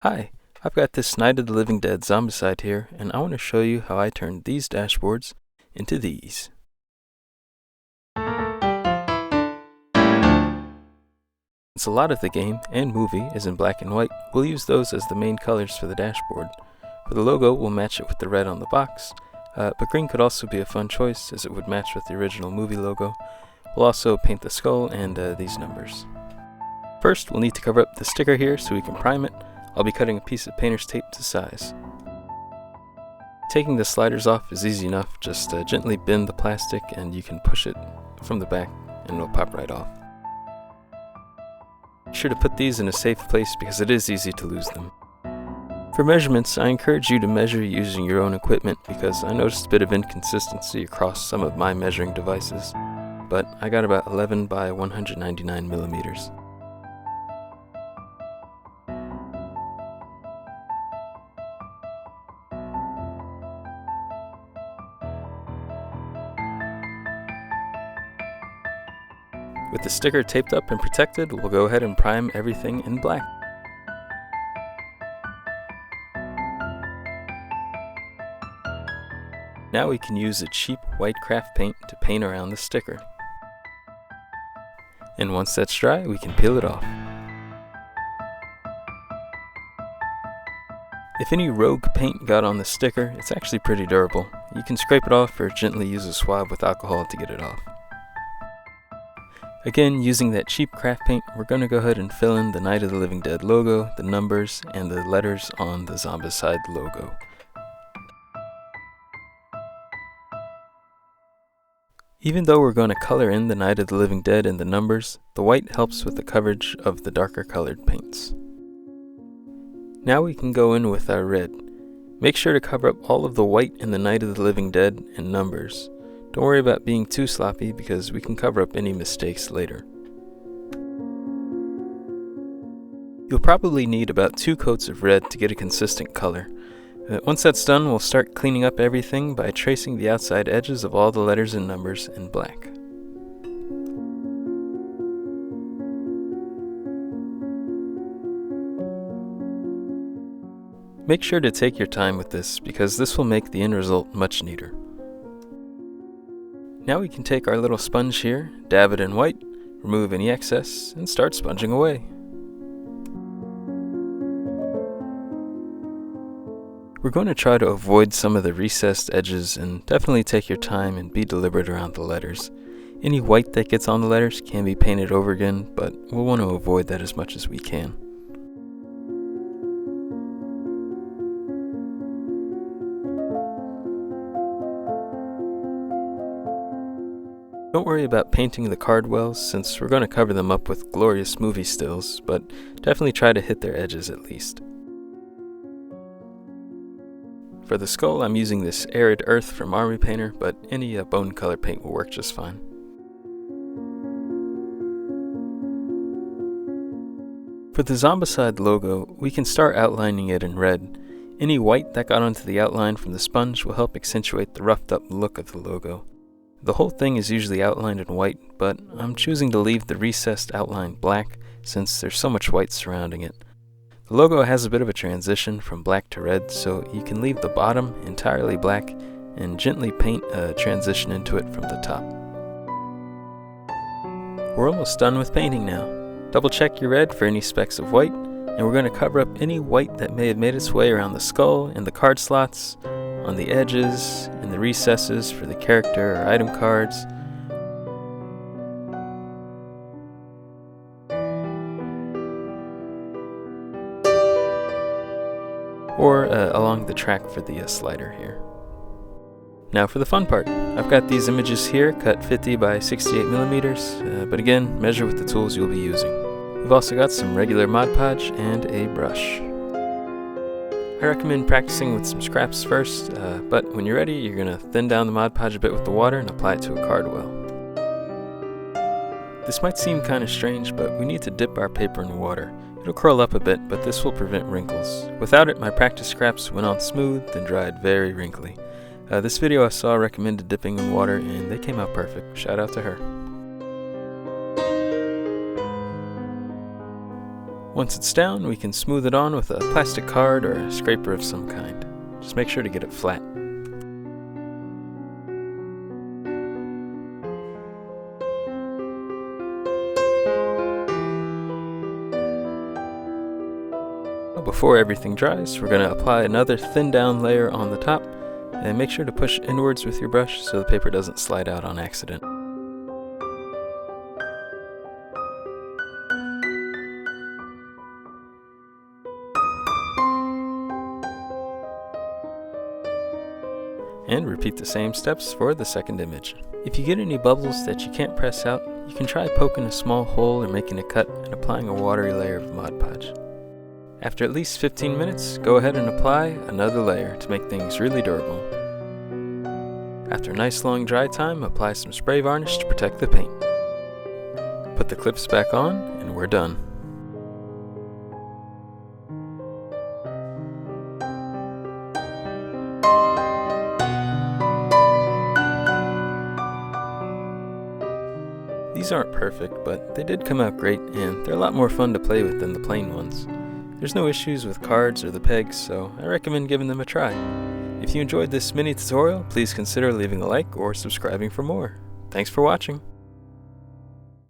Hi, I've got this Night of the Living Dead Zombicide here, and I want to show you how I turned these dashboards into these. Since a lot of the game and movie is in black and white, we'll use those as the main colors for the dashboard. For the logo, we'll match it with the red on the box, but green could also be a fun choice as it would match with the original movie logo. We'll also paint the skull and these numbers. First, we'll need to cover up the sticker here so we can prime it. I'll be cutting a piece of painter's tape to size. Taking the sliders off is easy enough, just gently bend the plastic and you can push it from the back and it'll pop right off. Be sure to put these in a safe place because it is easy to lose them. For measurements, I encourage you to measure using your own equipment because I noticed a bit of inconsistency across some of my measuring devices, but I got about 11 by 199 millimeters. With the sticker taped up and protected, we'll go ahead and prime everything in black. Now we can use a cheap white craft paint to paint around the sticker. And once that's dry, we can peel it off. If any rogue paint got on the sticker, it's actually pretty durable. You can scrape it off or gently use a swab with alcohol to get it off. Again, using that cheap craft paint, we're going to go ahead and fill in the Night of the Living Dead logo, the numbers, and the letters on the Zombicide logo. Even though we're going to color in the Night of the Living Dead and the numbers, the white helps with the coverage of the darker colored paints. Now we can go in with our red. Make sure to cover up all of the white in the Night of the Living Dead and numbers. Don't worry about being too sloppy because we can cover up any mistakes later. You'll probably need about 2 coats of red to get a consistent color. Once that's done, we'll start cleaning up everything by tracing the outside edges of all the letters and numbers in black. Make sure to take your time with this because this will make the end result much neater. Now we can take our little sponge here, dab it in white, remove any excess, and start sponging away. We're going to try to avoid some of the recessed edges and definitely take your time and be deliberate around the letters. Any white that gets on the letters can be painted over again, but we'll want to avoid that as much as we can. Don't worry about painting the cardwells since we're going to cover them up with glorious movie stills, but definitely try to hit their edges at least. For the skull, I'm using this Arid Earth from Army Painter, but any bone color paint will work just fine. For the Zombicide logo, we can start outlining it in red. Any white that got onto the outline from the sponge will help accentuate the roughed up look of the logo. The whole thing is usually outlined in white, but I'm choosing to leave the recessed outline black since there's so much white surrounding it. The logo has a bit of a transition from black to red, so you can leave the bottom entirely black and gently paint a transition into it from the top. We're almost done with painting now. Double check your red for any specks of white, and we're going to cover up any white that may have made its way around the skull and the card slots, on the edges, and the recesses for the character or item cards. Or along the track for the slider here. Now for the fun part. I've got these images here cut 50 by 68 millimeters, but again, measure with the tools you'll be using. We've also got some regular Mod Podge and a brush. I recommend practicing with some scraps first, but when you're ready, you're going to thin down the Mod Podge a bit with the water and apply it to a cardwell. This might seem kind of strange, but we need to dip our paper in water. It'll curl up a bit, but this will prevent wrinkles. Without it, my practice scraps went on smooth and dried very wrinkly. This video I saw recommended dipping in water, and they came out perfect. Shout out to her. Once it's down, we can smooth it on with a plastic card or a scraper of some kind. Just make sure to get it flat. Before everything dries, we're going to apply another thin down layer on the top, and make sure to push inwards with your brush so the paper doesn't slide out on accident. And repeat the same steps for the second image. If you get any bubbles that you can't press out, you can try poking a small hole or making a cut and applying a watery layer of Mod Podge. After at least 15 minutes, go ahead and apply another layer to make things really durable. After a nice long dry time, apply some spray varnish to protect the paint. Put the clips back on, and we're done. These aren't perfect, but they did come out great, and they're a lot more fun to play with than the plain ones. There's no issues with cards or the pegs, so I recommend giving them a try. If you enjoyed this mini tutorial, please consider leaving a like or subscribing for more. Thanks for watching!